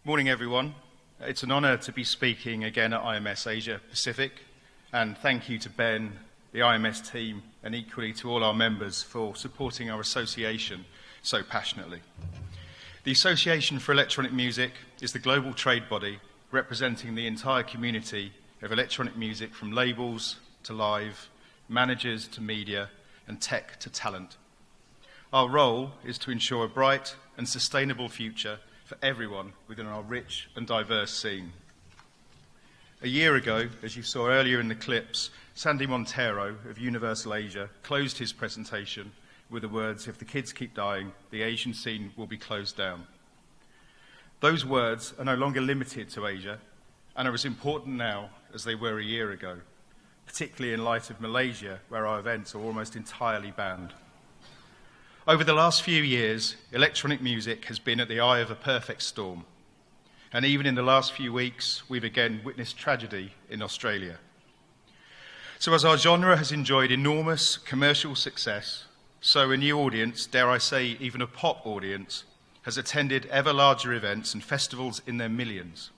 Morning, everyone. It's an honour to be speaking again at IMS Asia Pacific, and thank you to Ben, the IMS team, and equally to all our members for supporting our association so passionately. The Association for Electronic Music is the global trade body representing the entire community of electronic music, from labels to live, managers to media, and tech to talent. Our role is to ensure a bright and sustainable future for everyone within our rich and diverse scene. A year ago, as you saw earlier in the clips, Sandy Montero of Universal Asia closed his presentation with the words, "If the kids keep dying, the Asian scene will be closed down." Those words are no longer limited to Asia and are as important now as they were a year ago, particularly in light of Malaysia, where our events are almost entirely banned. Over the last few years, electronic music has been at the eye of a perfect storm. And even in the last few weeks, we've again witnessed tragedy in Australia. So as our genre has enjoyed enormous commercial success, so a new audience, dare I say even a pop audience, has attended ever larger events and festivals in their millions.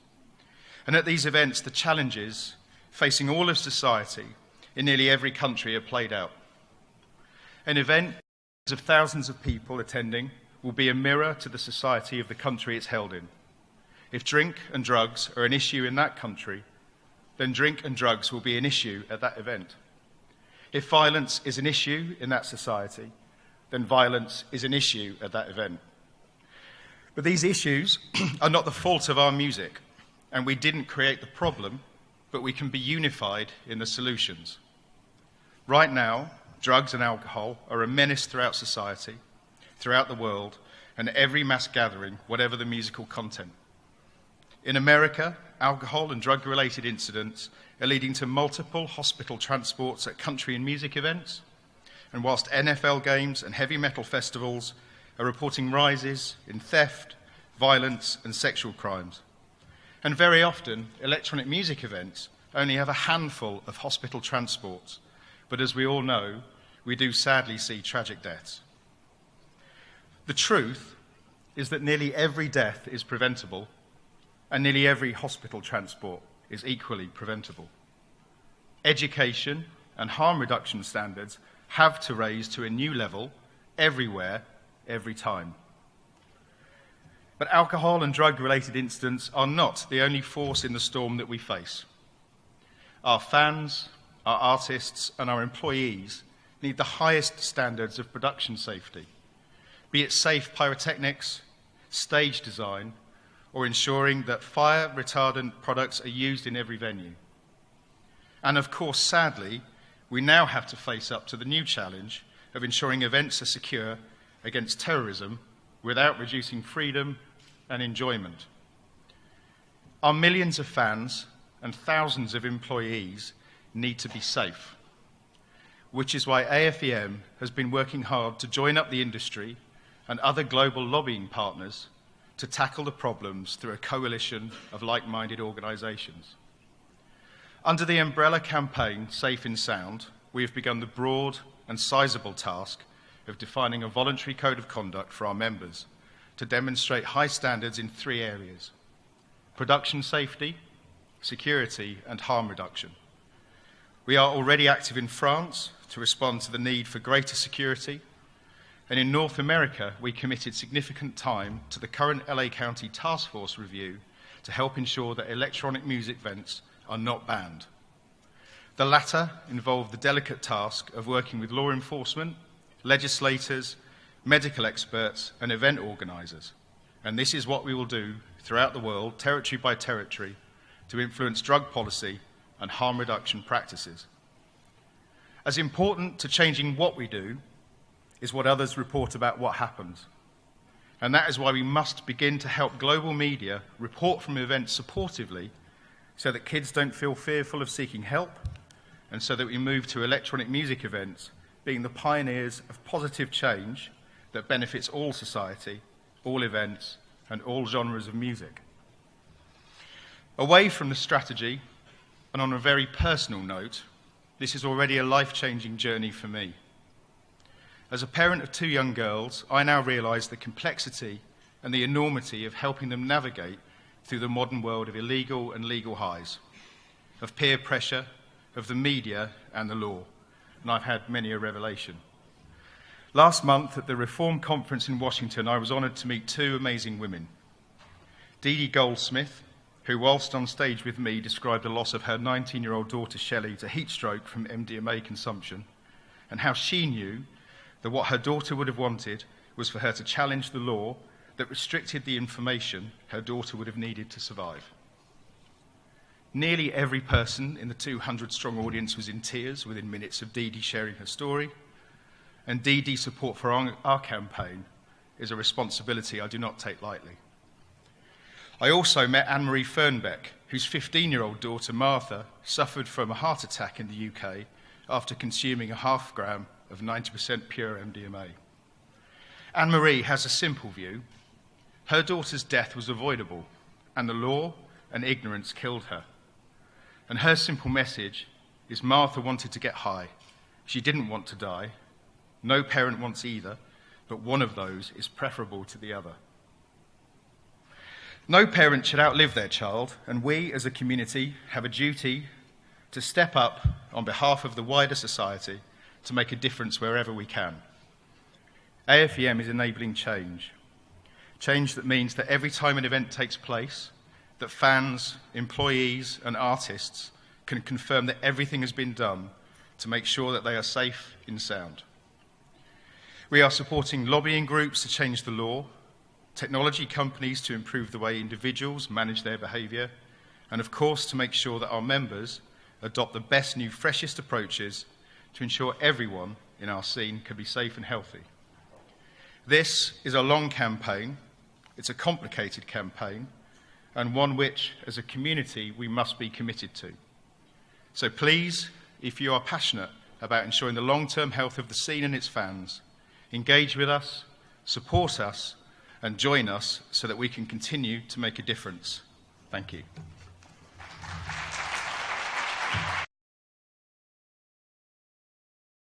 And at these events, the challenges facing all of society in nearly every country are played out. An event of thousands of people attending will be a mirror to the society of the country it's held in. If drink and drugs are an issue in that country, then drink and drugs will be an issue at that event. If violence is an issue in that society, then violence is an issue at that event. But these issues are not the fault of our music, and we didn't create the problem, but we can be unified in the solutions. Right now, drugs and alcohol are a menace throughout society, throughout the world, and every mass gathering, whatever the musical content. In America, alcohol and drug-related incidents are leading to multiple hospital transports at country and music events, and whilst NFL games and heavy metal festivals are reporting rises in theft, violence, and sexual crimes. And very often, electronic music events only have a handful of hospital transports, but as we all know, we do sadly see tragic deaths. The truth is that nearly every death is preventable, and nearly every hospital transport is equally preventable. Education and harm reduction standards have to raise to a new level everywhere, every time. But alcohol and drug-related incidents are not the only force in the storm that we face. Our fans, our artists, and our employees need the highest standards of production safety, be it safe pyrotechnics, stage design, or ensuring that fire retardant products are used in every venue. And of course, sadly, we now have to face up to the new challenge of ensuring events are secure against terrorism without reducing freedom and enjoyment. Our millions of fans and thousands of employees need to be safe, which is why AFEM has been working hard to join up the industry and other global lobbying partners to tackle the problems through a coalition of like-minded organisations. Under the umbrella campaign Safe in Sound, we have begun the broad and sizable task of defining a voluntary code of conduct for our members to demonstrate high standards in three areas: production safety, security, and harm reduction. We are already active in France to respond to the need for greater security, and in North America, we committed significant time to the current LA County Task Force review to help ensure that electronic music events are not banned. The latter involved the delicate task of working with law enforcement, legislators, medical experts, and event organisers. And this is what we will do throughout the world, territory by territory, to influence drug policy and harm reduction practices. As important to changing what we do is what others report about what happens. And that is why we must begin to help global media report from events supportively so that kids don't feel fearful of seeking help, and so that we move to electronic music events being the pioneers of positive change that benefits all society, all events, and all genres of music. Away from the strategy, and on a very personal note, this is already a life-changing journey for me. As a parent of two young girls, I now realise the complexity and the enormity of helping them navigate through the modern world of illegal and legal highs, of peer pressure, of the media and the law, and I've had many a revelation. Last month at the Reform Conference in Washington, I was honoured to meet two amazing women. Dee Dee Goldsmith, who whilst on stage with me described the loss of her 19-year-old daughter Shelley to heat stroke from MDMA consumption, and how she knew that what her daughter would have wanted was for her to challenge the law that restricted the information her daughter would have needed to survive. Nearly every person in the 200-strong audience was in tears within minutes of Dee Dee sharing her story, and Dee Dee's support for our campaign is a responsibility I do not take lightly. I also met Anne-Marie Fernbeck, whose 15-year-old daughter Martha suffered from a heart attack in the UK after consuming a half gram of 90% pure MDMA. Anne-Marie has a simple view. Her daughter's death was avoidable, and the law and ignorance killed her. And her simple message is Martha wanted to get high. She didn't want to die. No parent wants either, but one of those is preferable to the other. No parent should outlive their child, and we as a community have a duty to step up on behalf of the wider society to make a difference wherever we can. AFEM is enabling change. Change that means that every time an event takes place, that fans, employees and artists can confirm that everything has been done to make sure that they are safe and sound. We are supporting lobbying groups to change the law, technology companies to improve the way individuals manage their behaviour, and of course to make sure that our members adopt the best new, freshest approaches to ensure everyone in our scene can be safe and healthy. This is a long campaign, it's a complicated campaign, and one which, as a community, we must be committed to. So please, if you are passionate about ensuring the long-term health of the scene and its fans, engage with us, support us, and join us so that we can continue to make a difference. Thank you.